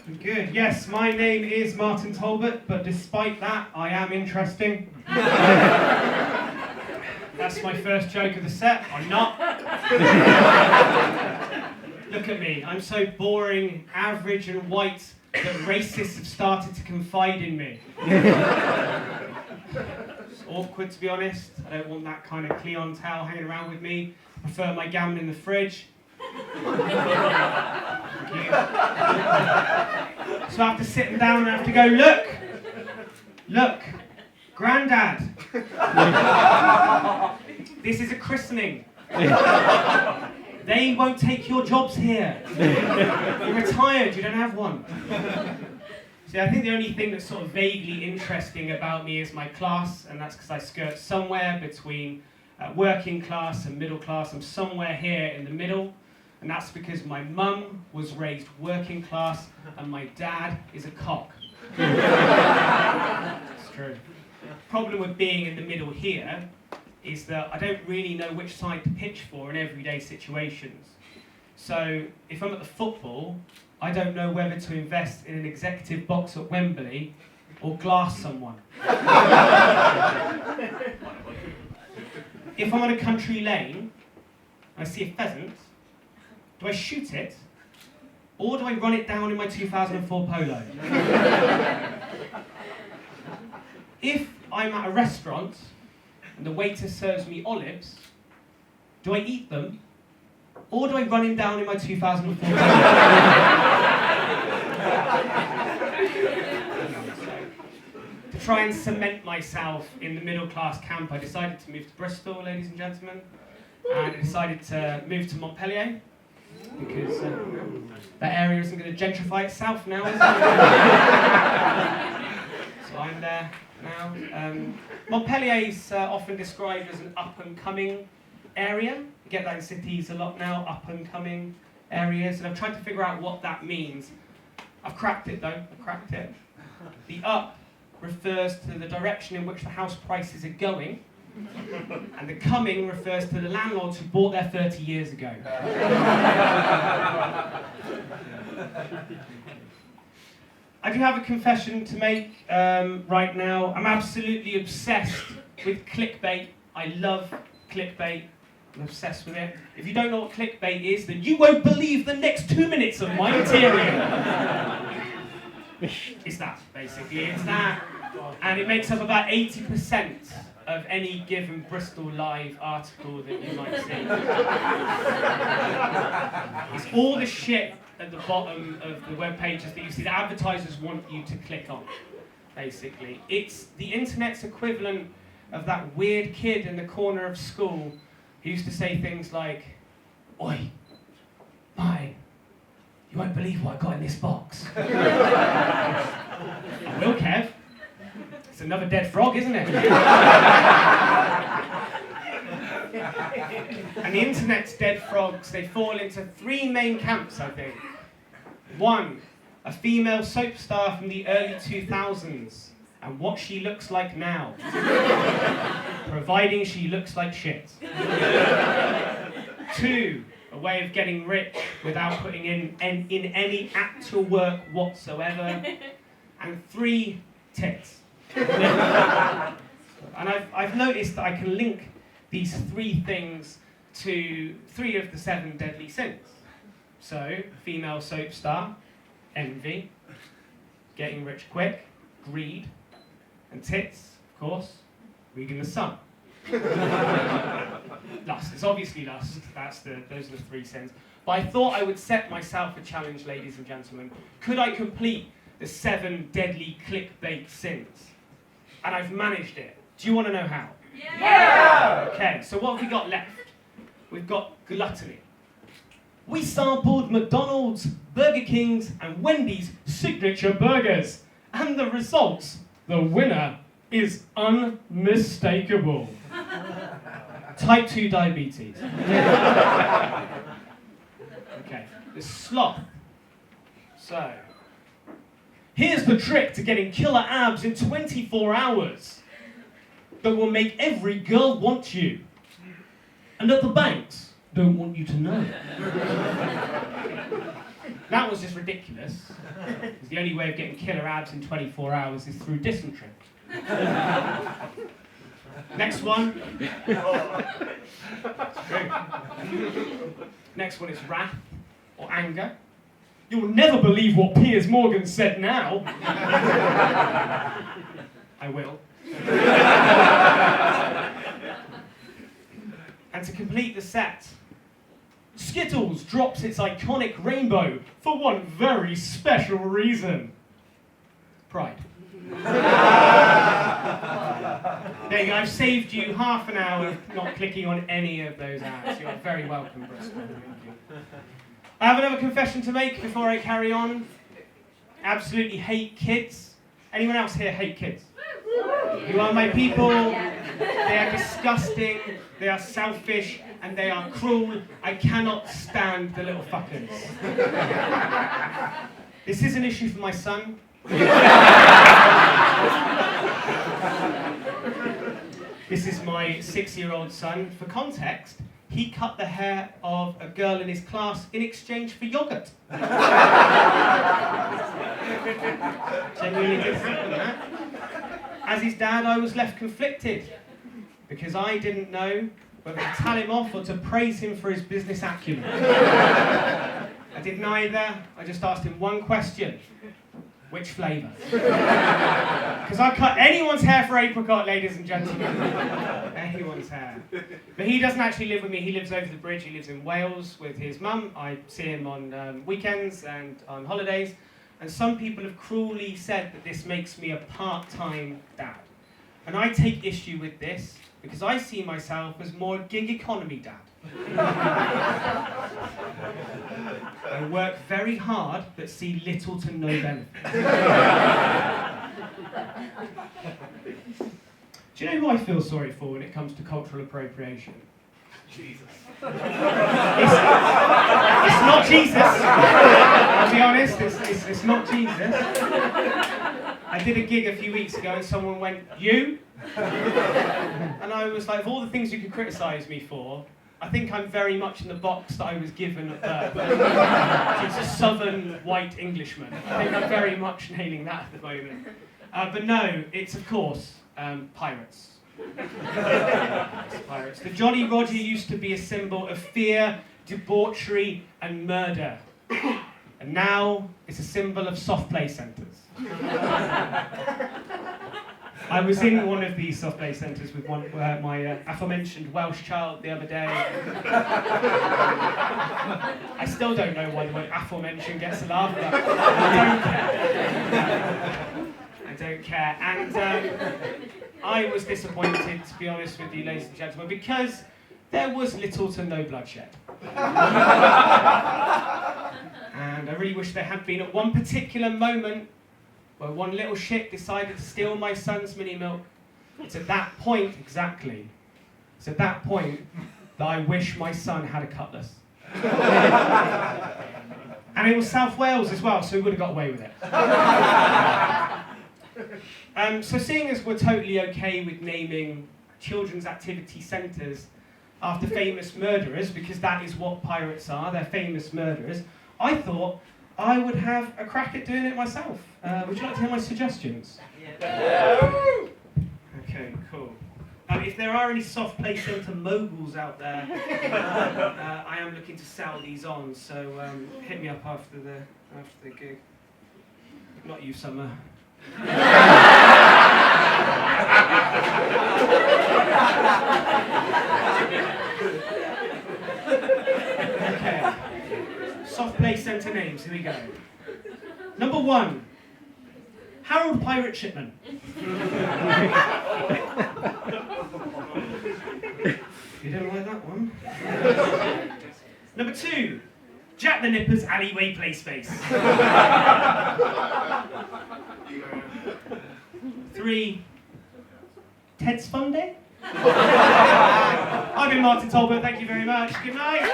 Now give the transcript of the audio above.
Good. Yes, my name is Martin Talbot, but despite that, I am interesting. That's my first joke of the set. I'm not. Look at me. I'm so boring, average, and white that racists have started to confide in me. It's awkward, to be honest. I don't want that kind of clientele hanging around with me. I prefer my gammon in the fridge. So I have to sit them down and I have to go, look, Grandad, this is a christening. They won't take your jobs here. You're retired, you don't have one. See, I think the only thing that's sort of vaguely interesting about me is my class, and that's because I skirt somewhere between working class and middle class. I'm somewhere here in the middle. And that's because my mum was raised working class and my dad is a cock. It's true. The problem with being in the middle here is that I don't really know which side to pitch for in everyday situations. So if I'm at the football, I don't know whether to invest in an executive box at Wembley or glass someone. If I'm on a country lane and I see a pheasant, do I shoot it, or do I run it down in my 2004 Polo? If I'm at a restaurant and the waiter serves me olives, do I eat them, or do I run him down in my 2004 Polo? To try and cement myself in the middle class camp, I decided to move to Bristol, ladies and gentlemen, and I decided to move to Montpellier. Because that area isn't going to gentrify itself now, is it? So I'm there now. Montpellier is often described as an up-and-coming area. You get that in cities a lot now, up-and-coming areas. And I've tried to figure out what that means. I've cracked it, though. I've cracked it. The up refers to the direction in which the house prices are going. And the coming refers to the landlords who bought there 30 years ago. I do have a confession to make right now. I'm absolutely obsessed with clickbait. I love clickbait. I'm obsessed with it. If you don't know what clickbait is, then you won't believe the next 2 minutes of my material. It's that, basically. It's that. And it makes up about 80% of any given Bristol Live article that you might see. It's all the shit at the bottom of the web pages that you see that advertisers want you to click on, basically. It's the internet's equivalent of that weird kid in the corner of school who used to say things like, "Oi, mate, you won't believe what I got in this box." I will, Kev. It's another dead frog, isn't it? And the internet's dead frogs, they fall into 3 main camps, I think. 1, a female soap star from the early 2000s, and what she looks like now. Providing she looks like shit. 2, a way of getting rich without putting in any actual work whatsoever. And 3, tits. And I've noticed that I can link these 3 things to 3 of the 7 deadly sins. So, female soap star, envy, getting rich quick, greed, and tits, of course, reading the sun. Lust. It's obviously lust. Those are the 3 sins. But I thought I would set myself a challenge, ladies and gentlemen. Could I complete the 7 deadly clickbait sins? And I've managed it. Do you want to know how? Yeah! Okay, so what have we got left? We've got gluttony. We sampled McDonald's, Burger King's, and Wendy's signature burgers. And the results, the winner is unmistakable. Type 2 diabetes. Okay, the sloth. So, here's the trick to getting killer abs in 24 hours that will make every girl want you. And that the banks don't want you to know. That was just ridiculous. Because the only way of getting killer abs in 24 hours is through dysentery. Next one. Next one is wrath or anger. You'll never believe what Piers Morgan said now. I will. And to complete the set, Skittles drops its iconic rainbow for one very special reason. Pride. There you go, I've saved you half an hour of not clicking on any of those ads. You're very welcome, Bristol. Thank you. I have another confession to make before I carry on. Absolutely hate kids. Anyone else here hate kids? You are my people. They are disgusting, they are selfish, and they are cruel. I cannot stand the little fuckers. This is an issue for my son. This is my 6-year-old son. For context, he cut the hair of a girl in his class in exchange for yogurt. Genuinely did happen, that. As his dad, I was left conflicted because I didn't know whether to tell him off or to praise him for his business acumen. I did neither. I just asked him one question. Which flavour? Because I cut anyone's hair for apricot, ladies and gentlemen. Anyone's hair. But he doesn't actually live with me. He lives over the bridge. He lives in Wales with his mum. I see him on weekends and on holidays. And some people have cruelly said that this makes me a part-time dad. And I take issue with this because I see myself as more a gig economy dad. I work very hard but see little to no benefit. Do you know who I feel sorry for when it comes to cultural appropriation? Jesus. It's not Jesus. I'll be honest, it's not Jesus. I did a gig a few weeks ago and someone went, "You?" And I was like, of all the things you could criticise me for, I think I'm very much in the box that I was given at birth. It's a southern white Englishman. I think I'm very much nailing that at the moment. But no, it's of course pirates. It's pirates. The Jolly Roger used to be a symbol of fear, debauchery, and murder. And now it's a symbol of soft play centres. I was in one of these soft play centres with my aforementioned Welsh child the other day. I still don't know why the word aforementioned gets a laugh, but I don't care. And I was disappointed, to be honest with you, ladies and gentlemen, because there was little to no bloodshed. And I really wish there had been at one particular moment where one little shit decided to steal my son's mini milk. It's at that point, exactly, it's at that point that I wish my son had a cutlass. And it was South Wales as well, so he would have got away with it. So seeing as we're totally okay with naming children's activity centres after famous murderers, because that is what pirates are, they're famous murderers, I thought I would have a crack at doing it myself. Would you like to hear my suggestions? Yeah. Okay, cool. If there are any soft play centre moguls out there, I am looking to sell these on, so hit me up after the gig. Not you, Summer. Okay. Soft play centre names, here we go. Number 1, Harold Pirate Shipman. You don't like that one? Number 2, Jack the Nipper's Alleyway Play Space. 3, Ted's Fun Day. I've been Martin Tolbert, thank you very much. Good night.